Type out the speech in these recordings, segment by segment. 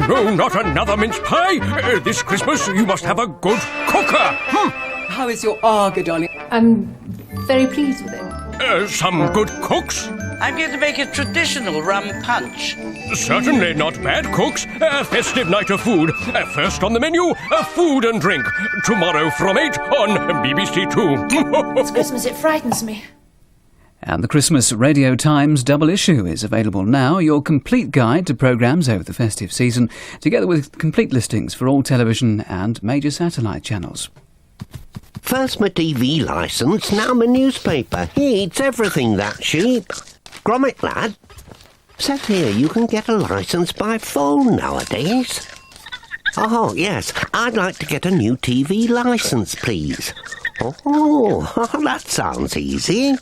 No, not another mince pie. This Christmas you must have a good cooker. How is your Arga, darling? I'm very pleased with it. Some good cooks? I'm going to make a traditional rum punch. Certainly not bad cooks. A festive night of food. First on the menu, food and drink. Tomorrow from 8 on BBC Two. It's Christmas, it frightens me. And the Christmas Radio Times double issue is available now, your complete guide to programmes over the festive season, together with complete listings for all television and major satellite channels. First my TV licence, now my newspaper. He eats everything, that sheep. Gromit, lad. Says here you can get a licence by phone nowadays. Oh, yes, I'd like to get a new TV licence, please. Oh, that sounds easy.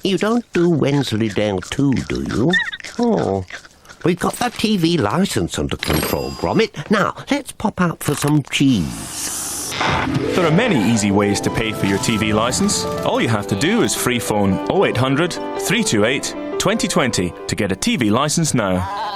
You don't do Wensleydale too, do you? Oh, we've got that TV licence under control, Gromit. Now, let's pop out for some cheese. There are many easy ways to pay for your TV licence. All you have to do is free phone 0800 328 2020 to get a TV licence now.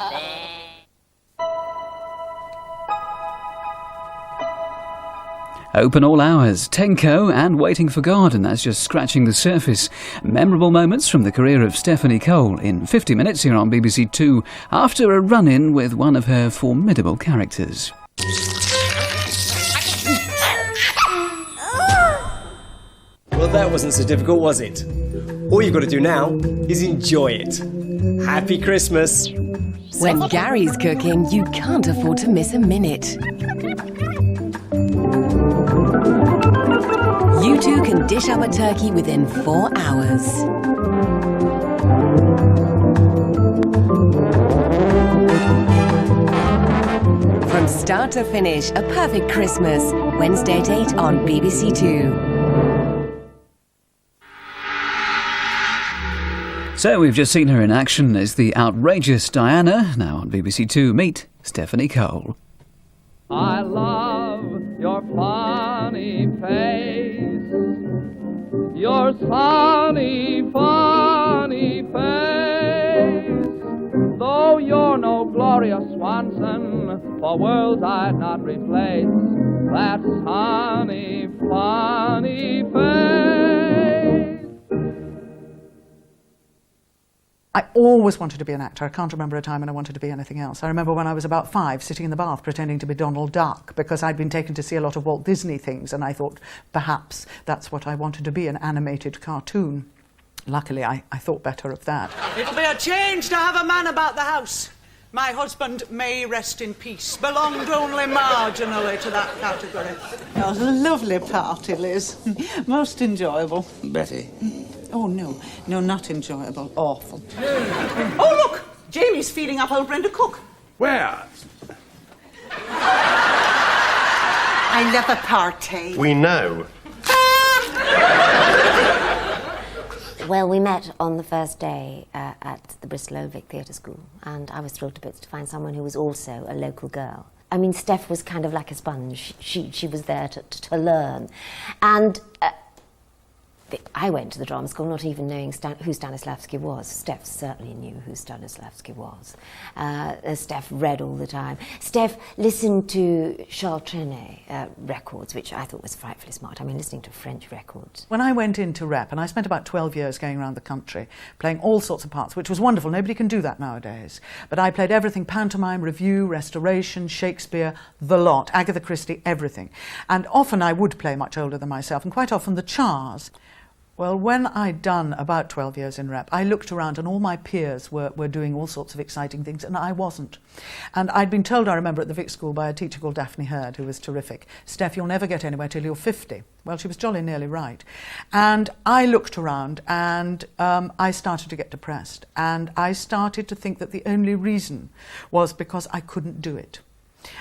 Open all hours, Tenko and Waiting for God, and that's just scratching the surface. Memorable moments from the career of Stephanie Cole in 50 minutes here on BBC Two after a run-in with one of her formidable characters. Well, that wasn't so difficult, was it? All you've got to do now is enjoy it. Happy Christmas! When Gary's cooking, you can't afford to miss a minute. You two can dish up a turkey within 4 hours. From start to finish, a perfect Christmas. Wednesday at 8 on BBC Two. So we've just seen her in action as the outrageous Diana. Now on BBC Two, meet Stephanie Cole. I love your funny face, your sunny, funny face. Though you're no Gloria Swanson, for worlds I'd not replace that sunny, funny face. I always wanted to be an actor. I can't remember a time when I wanted to be anything else. I remember when I was about 5, sitting in the bath pretending to be Donald Duck because I'd been taken to see a lot of Walt Disney things, and I thought perhaps that's what I wanted to be, an animated cartoon. Luckily, I thought better of that. It'll be a change to have a man about the house. My husband, may rest in peace, belonged only marginally to that category. It was a lovely party, Liz. Most enjoyable. Betty? Oh, no, not enjoyable. Awful. Oh, look! Jamie's feeding up old Brenda Cook. Where? I love a party. We know. Well, we met on the first day at the Bristol Old Vic Theatre School, and I was thrilled to bits to find someone who was also a local girl. I mean, Steph was kind of like a sponge. She was there to learn. And I went to the drama school not even knowing who Stanislavski was. Steph certainly knew who Stanislavski was. Steph read all the time. Steph listened to Charles Trenet records, which I thought was frightfully smart. I mean, listening to French records. When I went into rep, and I spent about 12 years going around the country, playing all sorts of parts, which was wonderful. Nobody can do that nowadays. But I played everything: pantomime, revue, restoration, Shakespeare, the lot, Agatha Christie, everything. And often I would play much older than myself, and quite often the Chars. Well, when I'd done about 12 years in rep, I looked around and all my peers were doing all sorts of exciting things, and I wasn't. And I'd been told, I remember, at the Vic School by a teacher called Daphne Hurd, who was terrific, Steph, you'll never get anywhere till you're 50. Well, she was jolly nearly right. And I looked around and I started to get depressed. And I started to think that the only reason was because I couldn't do it.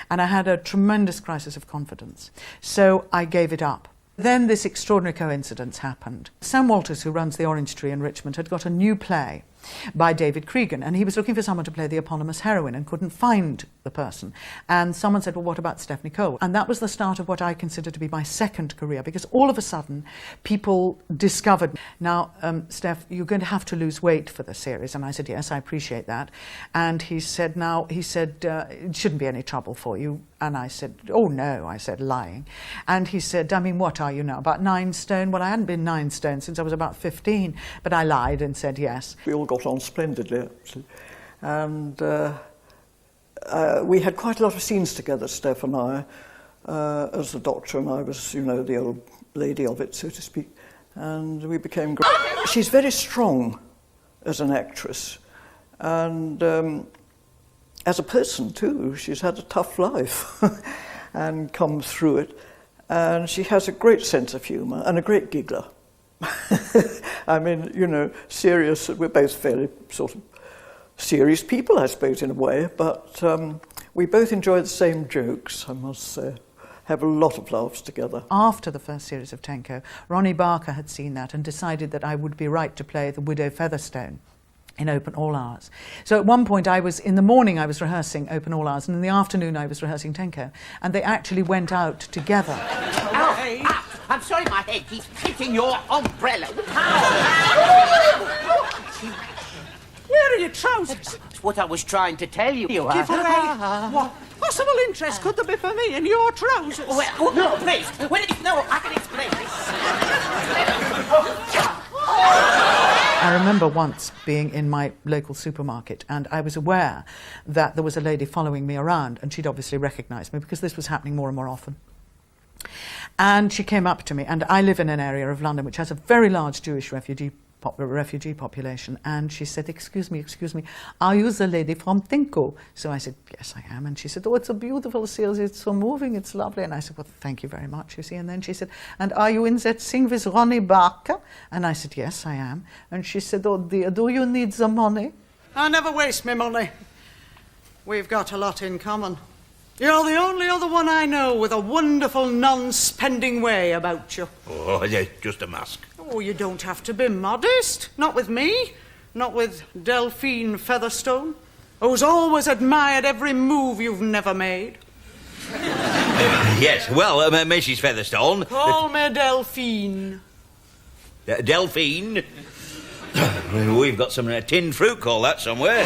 And I had a tremendous crisis of confidence. So I gave it up. Then this extraordinary coincidence happened. Sam Walters, who runs the Orange Tree in Richmond, had got a new play, by David Cregan, and he was looking for someone to play the eponymous heroine and couldn't find the person. And someone said, well, what about Stephanie Cole? And that was the start of what I consider to be my second career, because all of a sudden people discovered, now, Steph, you're going to have to lose weight for the series. And I said, yes, I appreciate that. And he said, it shouldn't be any trouble for you. And I said, oh no, I said, lying. And he said, I mean, what are you now, about 9 stone? Well, I hadn't been 9 stone since I was about 15, but I lied and said yes. We all got on splendidly, actually. And we had quite a lot of scenes together, Steph and I, as the doctor, and I was, you know, the old lady of it, so to speak. And we became great. She's very strong as an actress. And as a person, too, she's had a tough life and come through it. And she has a great sense of humour and a great giggler. I mean, you know, serious, we're both fairly sort of serious people, I suppose, in a way, but we both enjoy the same jokes, I must say. Have a lot of laughs together. After the first series of Tenko, Ronnie Barker had seen that and decided that I would be right to play the Widow Featherstone in Open All Hours. So at one point in the morning I was rehearsing Open All Hours, and in the afternoon I was rehearsing Tenko, and they actually went out together. Ow, I'm sorry, my head keeps hitting your umbrella. Where are your trousers? That's what I was trying to tell you. Give away. What possible interest could there be for me in your trousers? Well, no, please. No, I can explain this. I remember once being in my local supermarket, and I was aware that there was a lady following me around, and she'd obviously recognised me because this was happening more and more often. And she came up to me, and I live in an area of London which has a very large Jewish refugee population, and she said, excuse me, are you the lady from Tenko? So I said, yes, I am. And she said, oh, it's a beautiful series, it's so moving, it's lovely. And I said, well, thank you very much, you see. And then she said, and are you in that scene with Ronnie Barker? And I said, yes, I am. And she said, oh dear, do you need the money? I never waste my money. We've got a lot in common. You're the only other one I know with a wonderful non-spending way about you. Oh, it's just a mask. Oh, you don't have to be modest. Not with me. Not with Delphine Featherstone, who's always admired every move you've never made. Yes, well, Mrs. Featherstone... Call me Delphine. Delphine? We've got some tinned fruit, call that, somewhere.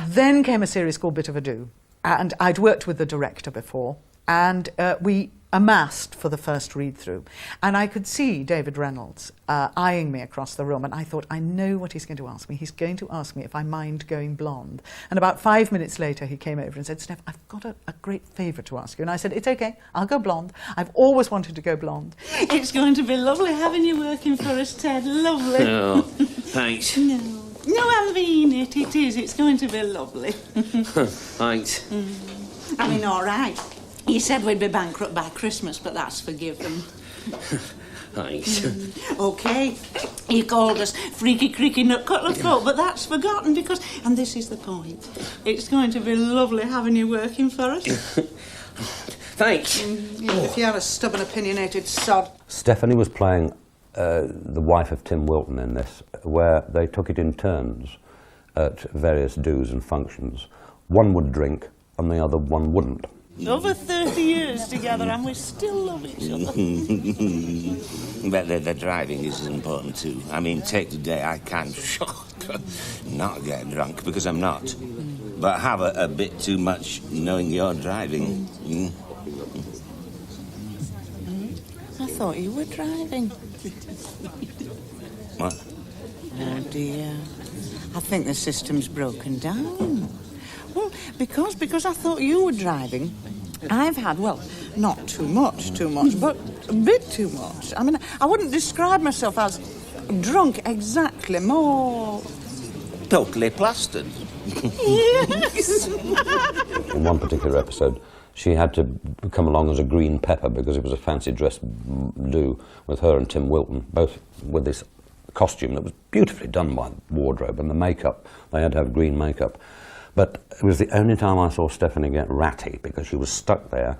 Then came a series called Bit of Ado, and I'd worked with the director before, and we amassed for the first read-through. And I could see David Reynolds eyeing me across the room, and I thought, I know what he's going to ask me. He's going to ask me if I mind going blonde. And about 5 minutes later, he came over and said, Steph, I've got a great favour to ask you. And I said, it's okay, I'll go blonde. I've always wanted to go blonde. It's going to be lovely having you working for us, Ted. Lovely. Oh, thanks. No, I mean it is. It's going to be lovely. Thanks. I mean, all right. He said we'd be bankrupt by Christmas, but that's forgiven. Thanks. OK. He called us freaky, creaky, nut cutler folk, but that's forgotten because... And this is the point. It's going to be lovely having you working for us. Thanks. If you had a stubborn, opinionated sod. Stephanie was playing the wife of Tim Wilton in this, where they took it in turns at various do's and functions. One would drink and the other one wouldn't. Over 30 years together and we still love each other. But the driving is important too. I mean, take today, I can't not get drunk because I'm not. But have a bit too much knowing you're driving. I thought you were driving. What? Oh dear. I think the system's broken down. Well, because I thought you were driving. I've had, well, not too much, but a bit too much. I mean, I wouldn't describe myself as drunk exactly, more... Totally plastered. Yes. In one particular episode, she had to come along as a green pepper because it was a fancy dress do with her and Tim Wilton, both with this costume that was beautifully done by the wardrobe, and the makeup, they had to have green makeup. But it was the only time I saw Stephanie get ratty because she was stuck there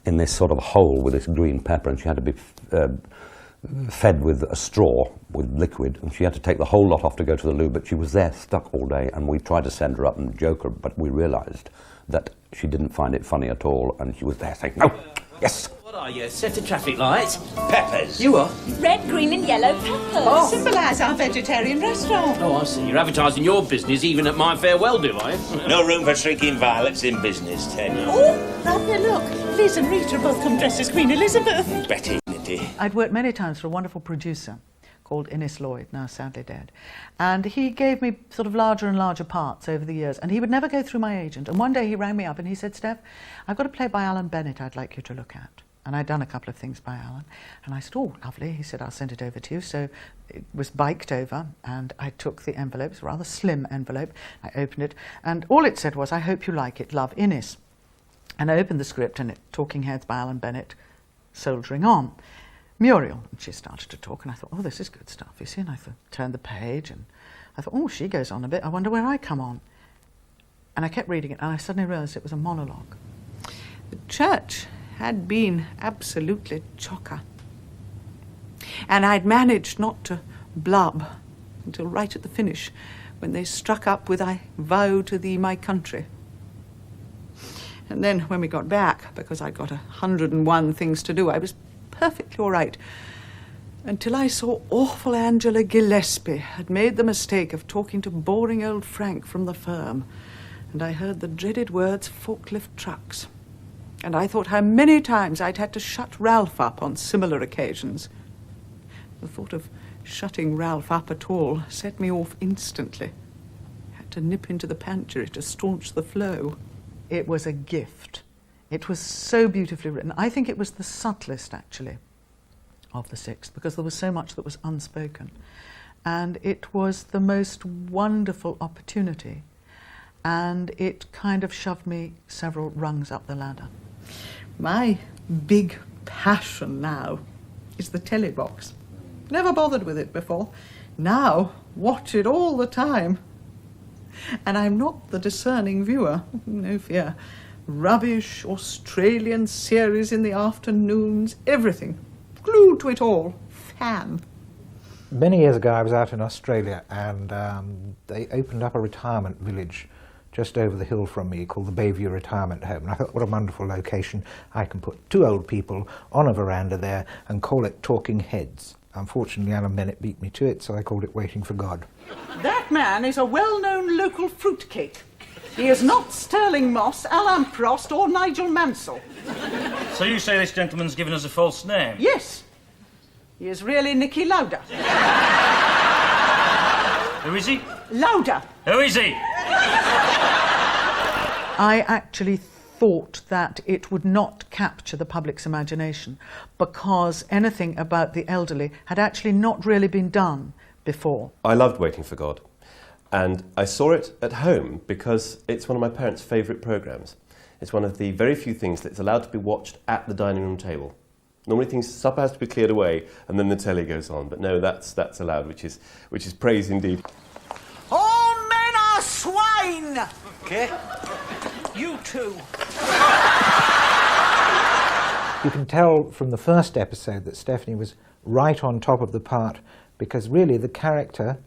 in this sort of hole with this green pepper, and she had to be fed with a straw with liquid, and she had to take the whole lot off to go to the loo, but she was there stuck all day, and we tried to send her up and joke her, but we realised that she didn't find it funny at all, and she was there saying, no, yes. What are you, set of traffic lights? Peppers. You are? Red, green and yellow peppers. Oh. Symbolise our vegetarian restaurant. Oh, I see. You're advertising your business even at my farewell, do I? No room for shrinking violets in business, Ted. Oh, lovely, look. Liz and Rita have both come dressed as Queen Elizabeth. Betty, Nitty. I'd worked many times for a wonderful producer called Innes Lloyd, now sadly dead. And he gave me sort of larger and larger parts over the years, and he would never go through my agent. And one day he rang me up and he said, Steph, I've got a play by Alan Bennett I'd like you to look at. And I'd done a couple of things by Alan. And I said, oh, lovely. He said, I'll send it over to you. So it was biked over, and I took the envelope. It's a rather slim envelope. I opened it, and all it said was, I hope you like it, love, Innes. And I opened the script, and it, Talking Heads by Alan Bennett, soldiering on. Muriel. And she started to talk, and I thought, oh, this is good stuff, you see. And I turned the page, and I thought, oh, she goes on a bit. I wonder where I come on. And I kept reading it, and I suddenly realised it was a monologue. The church had been absolutely chocker. And I'd managed not to blub until right at the finish, when they struck up with I vow to thee my country. And then when we got back, because I'd got 101 things to do, I was perfectly all right. Until I saw awful Angela Gillespie had made the mistake of talking to boring old Frank from the firm. And I heard the dreaded words forklift trucks. And I thought how many times I'd had to shut Ralph up on similar occasions. The thought of shutting Ralph up at all set me off instantly. Had to nip into the pantry to staunch the flow. It was a gift. It was so beautifully written. I think it was the subtlest, actually, of the six, because there was so much that was unspoken. And it was the most wonderful opportunity. And it kind of shoved me several rungs up the ladder. My big passion now is the telly box. Never bothered with it before. Now, watch it all the time. And I'm not the discerning viewer, no fear. Rubbish, Australian series in the afternoons, everything. Glued to it all. Fan. Many years ago I was out in Australia, and they opened up a retirement village just over the hill from me called the Bayview Retirement Home. And I thought, what a wonderful location. I can put two old people on a veranda there and call it Talking Heads. Unfortunately, Alan Bennett beat me to it, so I called it Waiting for God. That man is a well-known local fruitcake. He is not Sterling Moss, Alain Prost or Nigel Mansell. So you say this gentleman's given us a false name? Yes. He is really Nicky Lauda. Who is he? Lauda. Who is he? I actually thought that it would not capture the public's imagination because anything about the elderly had actually not really been done before. I loved Waiting for God, and I saw it at home because it's one of my parents' favourite programmes. It's one of the very few things that's allowed to be watched at the dining room table. Normally supper has to be cleared away and then the telly goes on, but no, that's allowed, which is praise indeed. All men are swine! Okay. You too. You can tell from the first episode that Stephanie was right on top of the part, because really the character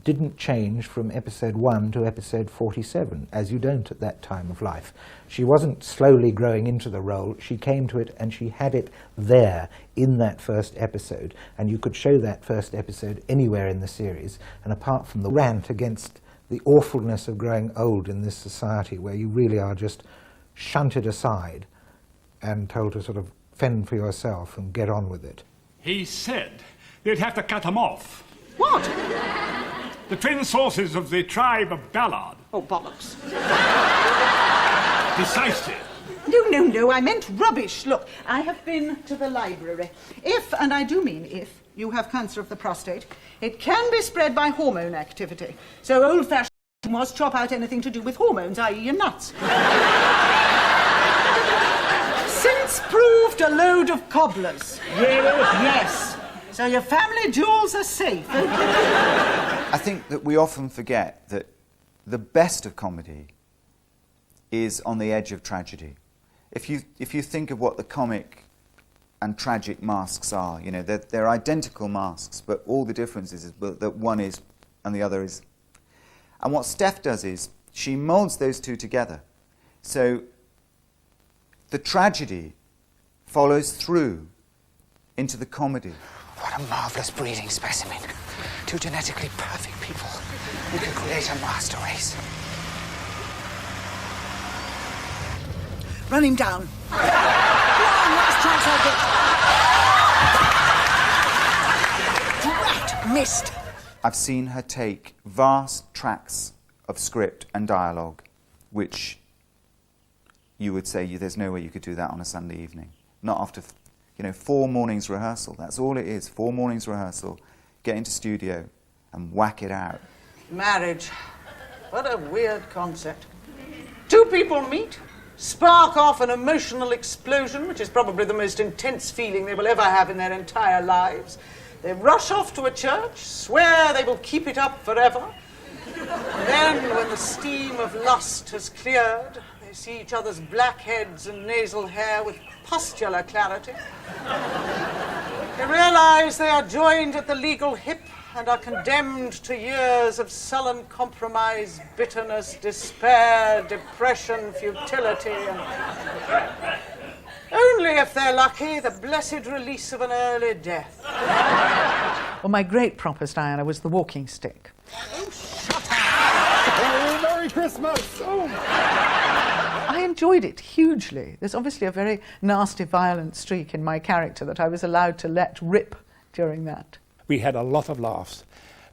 didn't change from episode 1 to episode 47, as you don't at that time of life. She wasn't slowly growing into the role, she came to it and she had it there in that first episode, and you could show that first episode anywhere in the series, and apart from the rant against the awfulness of growing old in this society where you really are just shunted aside and told to sort of fend for yourself and get on with it. He said they'd have to cut him off. What? The twin sources of the tribe of Ballard. Oh, bollocks. Decisive. No, I meant rubbish. Look, I have been to the library. If, and I do mean if, you have cancer of the prostate, it can be spread by hormone activity. So old-fashioned was chop out anything to do with hormones, i.e. your nuts. Since proved a load of cobblers. Yes. So your family jewels are safe. I think that we often forget that the best of comedy is on the edge of tragedy. If you think of what the comic and tragic masks are. You know, they're identical masks, but all the difference is that one is and the other is. And what Steph does is she moulds those two together. So the tragedy follows through into the comedy. What a marvellous breeding specimen. Two genetically perfect people who can create a master race. Run him down. Come on, last chance I'll get. Drat, missed. I've seen her take vast tracts of script and dialogue, which you would say there's no way you could do that on a Sunday evening. Not after, 4 mornings rehearsal. That's all it is. 4 mornings rehearsal, get into studio and whack it out. Marriage. What a weird concept. 2 people meet, spark off an emotional explosion, which is probably the most intense feeling they will ever have in their entire lives. They rush off to a church, swear they will keep it up forever. And then, when the steam of lust has cleared, they see each other's black heads and nasal hair with pustular clarity. They realize they are joined at the legal hip and are condemned to years of sullen compromise, bitterness, despair, depression, futility, and only if they're lucky, the blessed release of an early death. Well, my great prop as Diana was the walking stick. Oh, Merry Christmas! Oh. I enjoyed it hugely. There's obviously a very nasty, violent streak in my character that I was allowed to let rip during that. We had a lot of laughs,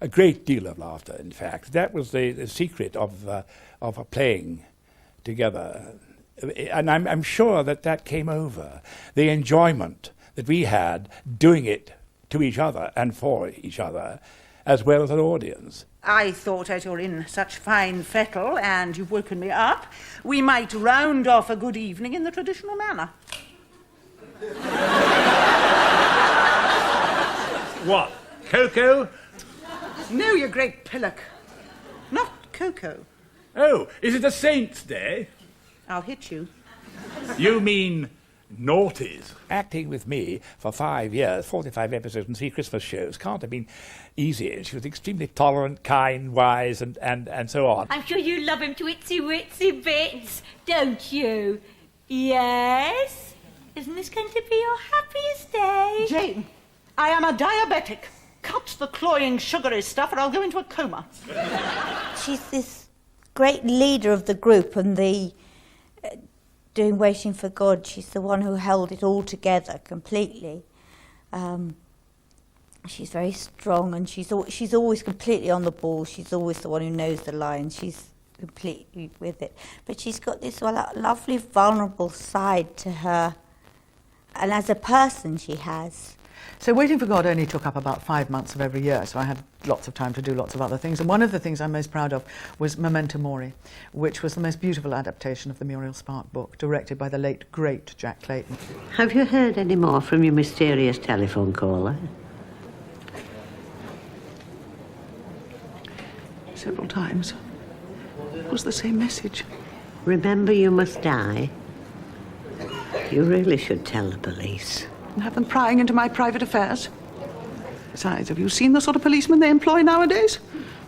a great deal of laughter, in fact. That was the secret of playing together. And I'm sure that came over. The enjoyment that we had doing it to each other and for each other, as well as an audience. I thought, as you're in such fine fettle and you've woken me up, we might round off a good evening in the traditional manner. What? Cocoa? No, you great pillock. Not cocoa. Oh, is it a Saint's Day? I'll hit you. You mean naughties? Acting with me for 5 years, 45 episodes and 3 Christmas shows, can't have been easy. She was extremely tolerant, kind, wise, and so on. I'm sure you love him to itsy witsy bits, don't you? Yes? Isn't this going to be your happiest day? Jane, I am a diabetic. Cut the cloying, sugary stuff or I'll go into a coma. She's this great leader of the group and the... doing Waiting for God, she's the one who held it all together completely. She's very strong and she's always completely on the ball. She's always the one who knows the lines. She's completely with it. But she's got this lovely, vulnerable side to her. And as a person, she has. So Waiting for God only took up about 5 months of every year, so I had lots of time to do lots of other things. And one of the things I'm most proud of was Memento Mori, which was the most beautiful adaptation of the Muriel Spark book, directed by the late, great Jack Clayton. Have you heard any more from your mysterious telephone caller? Several times. It was the same message. Remember, you must die. You really should tell the police. And have them prying into my private affairs. Besides, have you seen the sort of policemen they employ nowadays?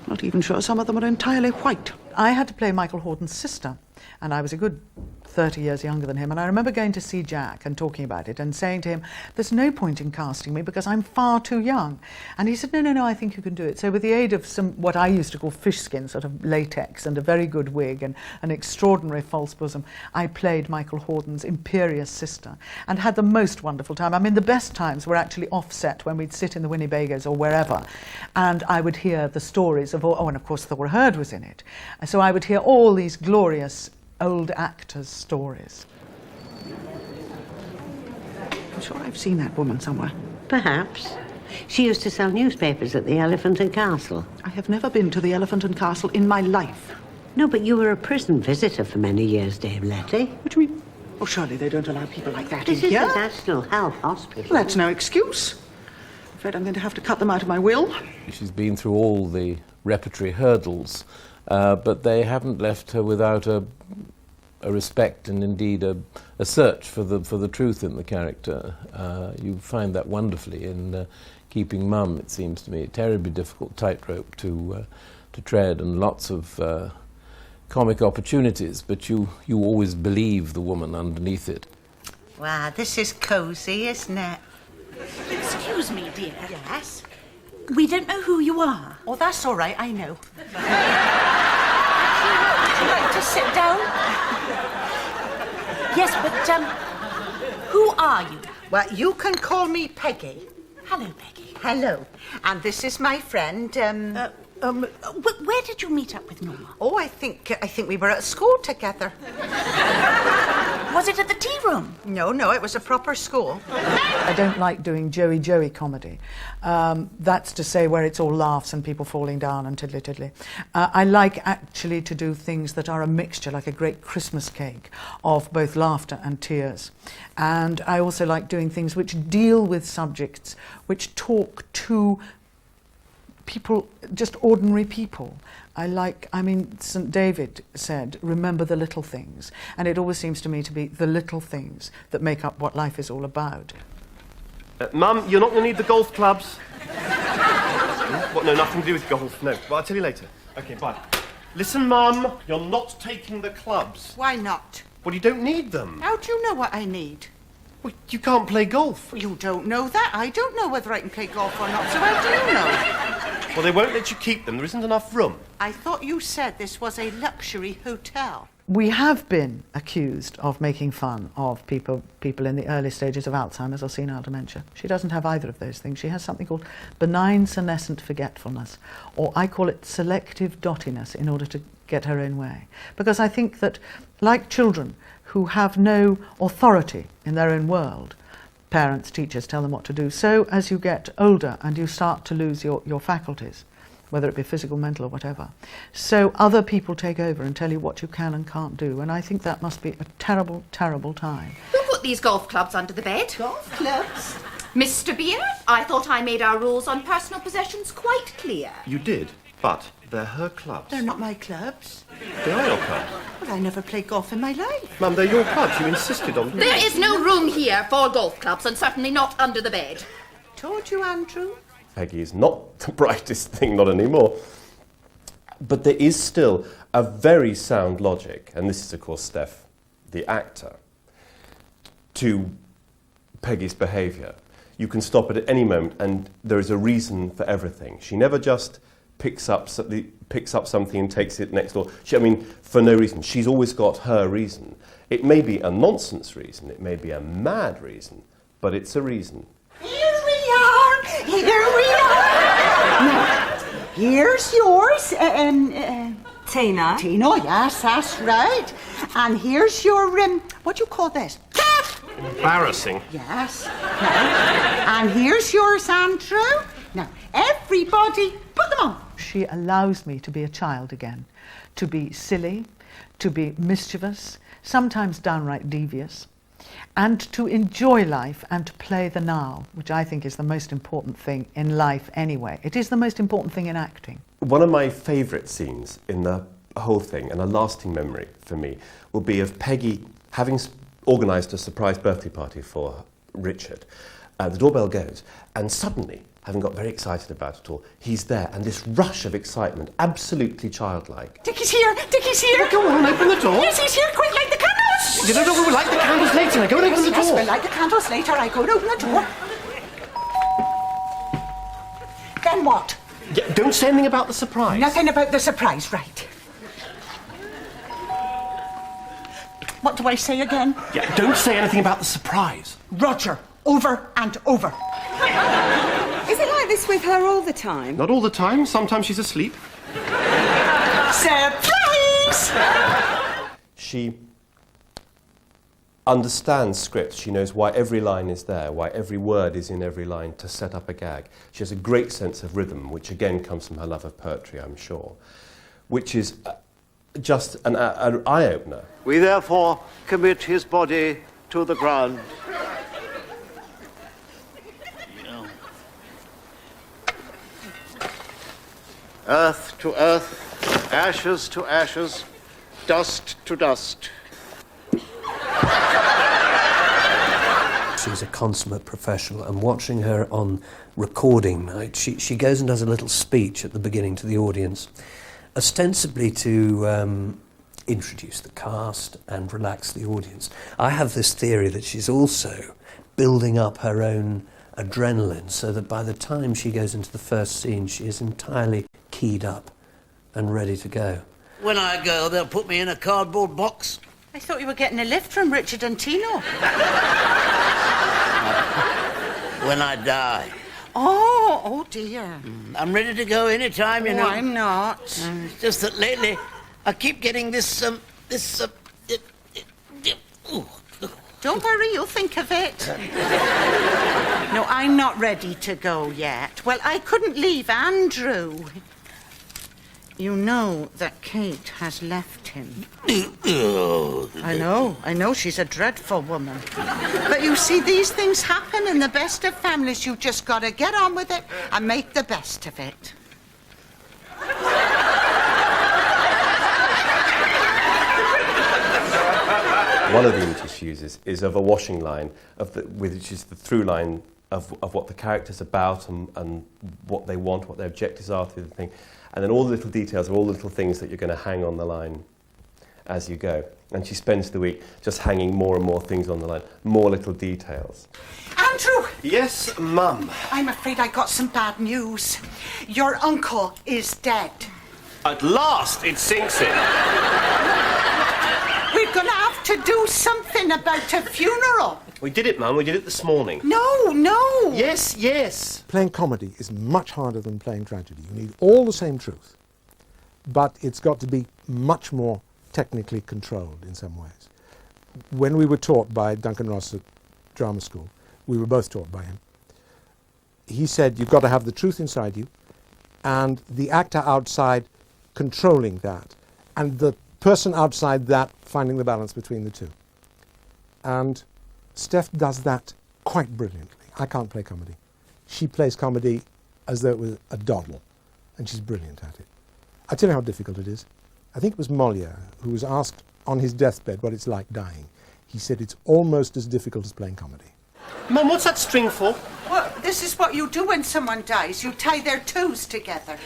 Not even sure some of them are entirely white. I had to play Michael Horton's sister, and I was a good 30 years younger than him, and I remember going to see Jack and talking about it and saying to him, there's no point in casting me because I'm far too young. And he said, no, I think you can do it. So with the aid of some, what I used to call fish skin, sort of latex, and a very good wig and an extraordinary false bosom, I played Michael Horton's imperious sister and had the most wonderful time. I mean, the best times were actually offset when we'd sit in the Winnebagos or wherever, and I would hear the stories of, and of course Thor Hurd was in it. So I would hear all these glorious old actors' stories. I'm sure I've seen that woman somewhere. Perhaps. She used to sell newspapers at the Elephant and Castle. I have never been to the Elephant and Castle in my life. No, but you were a prison visitor for many years, Dame Letty. What do you mean? Oh, surely they don't allow people like that This in is here. the National Health Hospital. Well, that's no excuse. I'm afraid I'm going to have to cut them out of my will. She's been through all the repertory hurdles, but they haven't left her without a a respect and indeed a search for the truth in the character. You find that wonderfully in Keeping Mum, it seems to me. A terribly difficult tightrope to tread, and lots of comic opportunities, but you always believe the woman underneath it. Wow, this is cosy, isn't it? Excuse me, dear. Yes? We don't know who you are. Oh, that's all right, I know. Would you like to sit down? Yes, but, who are you? Well, you can call me Peggy. Hello, Peggy. Hello. And this is my friend, where did you meet up with Norma? Oh, I think we were at school together. Was it at the tea room? No, it was a proper school. I don't like doing Joey comedy. That's to say where it's all laughs and people falling down and tiddly. I like actually to do things that are a mixture, like a great Christmas cake, of both laughter and tears. And I also like doing things which deal with subjects which talk to people, just ordinary people. St. David said, remember the little things. And it always seems to me to be the little things that make up what life is all about. Mum, you're not going to need the golf clubs. What? No, nothing to do with golf. No. Well, I'll tell you later. Okay, bye. Listen, Mum, you're not taking the clubs. Why not? Well, you don't need them. How do you know what I need? Well, you can't play golf. You don't know that. I don't know whether I can play golf or not, so how do you know? Well, they won't let you keep them. There isn't enough room. I thought you said this was a luxury hotel. We have been accused of making fun of people in the early stages of Alzheimer's or senile dementia. She doesn't have either of those things. She has something called benign senescent forgetfulness, or I call it selective dottiness, in order to get her own way. Because I think that, like children who have no authority in their own world, parents, teachers tell them what to do, so as you get older and you start to lose your faculties, whether it be physical, mental, or whatever, so other people take over and tell you what you can and can't do, and I think that must be a terrible, terrible time. Who put these golf clubs under the bed? Golf clubs? Mr. Beer, I thought I made our rules on personal possessions quite clear. You did, but they're her clubs. They're not my clubs. They are your clubs. Well, I never played golf in my life. Mum, they're your clubs. You insisted on them. There is no room here for golf clubs, and certainly not under the bed. Told you, Andrew. Peggy is not the brightest thing, not anymore. But there is still a very sound logic, and this is, of course, Steph, the actor, to Peggy's behaviour. You can stop it at any moment, and there is a reason for everything. She never just picks up something and takes it next door. For no reason. She's always got her reason. It may be a nonsense reason, it may be a mad reason, but it's a reason. Here we are! Now, here's yours, Tina. Tina, yes, that's right. And here's your, what do you call this? Embarrassing. Yes. Now, and here's yours, Andrew. Now, everybody, put them on. She allows me to be a child again, to be silly, to be mischievous, sometimes downright devious, and to enjoy life and to play the now, which I think is the most important thing in life anyway. It is the most important thing in acting. One of my favourite scenes in the whole thing, and a lasting memory for me, will be of Peggy having organised a surprise birthday party for Richard. The doorbell goes, and suddenly, having got very excited about it all, he's there, and this rush of excitement, absolutely childlike. Dickie's here! Dickie's here! Go on, open the door. Yes, he's here! Quick, light the candles! You don't know, we'll light the candles later. Go and open the door. Yes, we'll light the candles later. I go and open the door. Then what? Yeah, don't say anything about the surprise. Nothing about the surprise, right. What do I say again? Yeah, don't say anything about the surprise. Roger, over and over. Is it like this with her all the time? Not all the time. Sometimes she's asleep. Surprise! She understands script. She knows why every line is there, why every word is in every line to set up a gag. She has a great sense of rhythm, which again comes from her love of poetry, I'm sure, which is just an eye-opener. We therefore commit his body to the ground. Earth to earth, ashes to ashes, dust to dust. she's a consummate professional, and watching her on recording night, she goes and does a little speech at the beginning to the audience, ostensibly to introduce the cast and relax the audience. I have this theory that she's also building up her own adrenaline so that by the time she goes into the first scene, she is entirely keyed up and ready to go. When I go, they'll put me in a cardboard box. I thought you were getting a lift from Richard and Tino. When I die. Oh dear. I'm ready to go any time, you know. I'm not. It's just that lately I keep getting this. Don't worry, you'll think of it. No, I'm not ready to go yet. Well, I couldn't leave Andrew. You know that Kate has left him. I know, she's a dreadful woman. But you see, these things happen in the best of families. You've just got to get on with it and make the best of it. One of the images she uses is of a washing line, which is the through line of what the character's about and what they want, what their objectives are through the thing. And then all the little details are all the little things that you're going to hang on the line as you go. And she spends the week just hanging more and more things on the line, more little details. Andrew! Yes, Mum? I'm afraid I got some bad news. Your uncle is dead. At last it sinks in. We're going to have to do something about a funeral. We did it, Mum. We did it this morning. No. Yes, yes. Playing comedy is much harder than playing tragedy. You need all the same truth, but it's got to be much more technically controlled in some ways. When we were taught by Duncan Ross at drama school, we were both taught by him. He said you've got to have the truth inside you and the actor outside controlling that, and the person outside that finding the balance between the two. And Steph does that quite brilliantly. I can't play comedy. She plays comedy as though it was a doddle, and she's brilliant at it. I tell you how difficult it is. I think it was Molière who was asked on his deathbed what it's like dying. He said it's almost as difficult as playing comedy. Mum, what's that string for? Well, this is what you do when someone dies. You tie their toes together.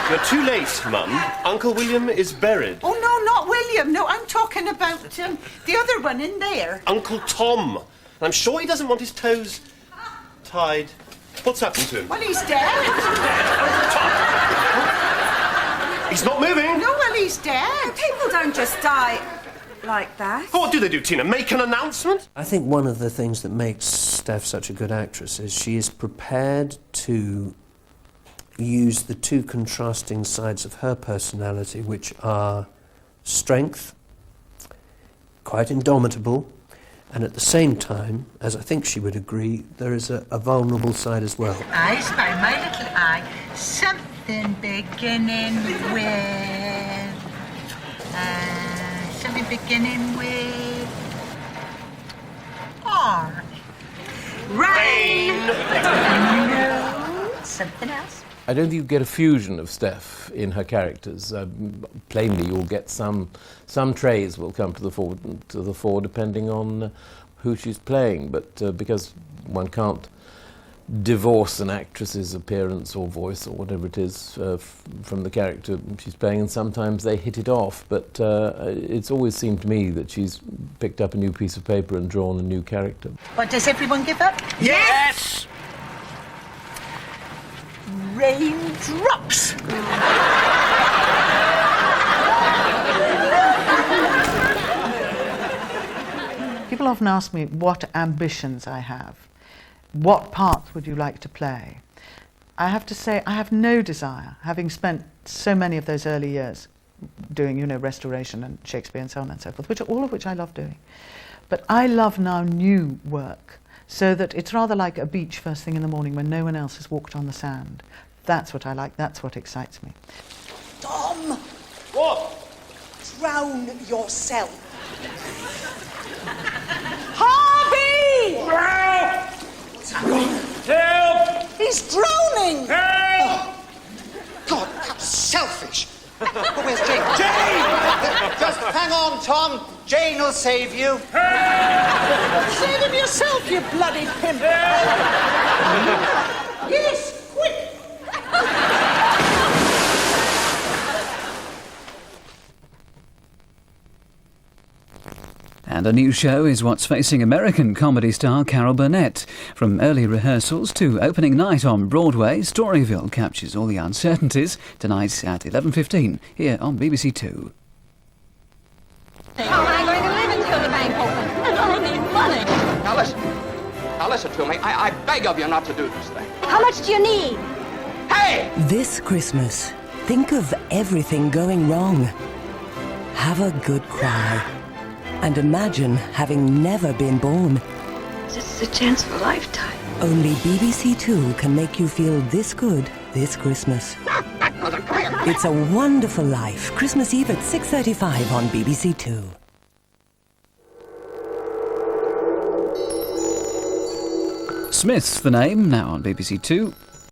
You're too late, Mum. Uncle William is buried. Oh, no, not William. No, I'm talking about the other one in there. Uncle Tom. I'm sure he doesn't want his toes tied. What's happened to him? Well, he's dead. He's not moving. No, well, he's dead. People don't just die like that. Oh, what do they do, Tina? Make an announcement? I think one of the things that makes Steph such a good actress is she is prepared to use the two contrasting sides of her personality, which are strength, quite indomitable, and at the same time, as I think she would agree, there is a vulnerable side as well. I spy my little eye. Something beginning with... something beginning with... R. Rain! No, something else. I don't think you get a fusion of Steph in her characters. Plainly, you'll get some traits will come to the fore depending on who she's playing. But because one can't divorce an actress's appearance or voice or whatever it is from the character she's playing, and sometimes they hit it off. But it's always seemed to me that she's picked up a new piece of paper and drawn a new character. What, does everyone give up? Yes! Raindrops. People often ask me what ambitions I have. What part would you like to play? I have to say I have no desire, having spent so many of those early years doing, you know, restoration and Shakespeare and so on and so forth, all of which I love doing. But I love now new work, so that it's rather like a beach first thing in the morning when no one else has walked on the sand. That's what I like, that's what excites me. Tom! What? Drown yourself. Harvey! Help! He's drowning! Help! God, how selfish! But where's Jane? Jane! Just hang on, Tom. Jane will save you. Save him yourself, you bloody pimp! Yes, quick! And a new show is what's facing American comedy star Carol Burnett. From early rehearsals to opening night on Broadway, Storyville captures all the uncertainties tonight at 11:15 here on BBC Two. How am I going to live until the bank opens? And I need money. Now listen to me. I beg of you not to do this thing. How much do you need? Hey! This Christmas, think of everything going wrong. Have a good cry. And imagine having never been born. This is a chance of a lifetime. Only BBC Two can make you feel this good this Christmas. It's a Wonderful Life. Christmas Eve at 6:35 on BBC Two. Smith's the name, now on BBC Two.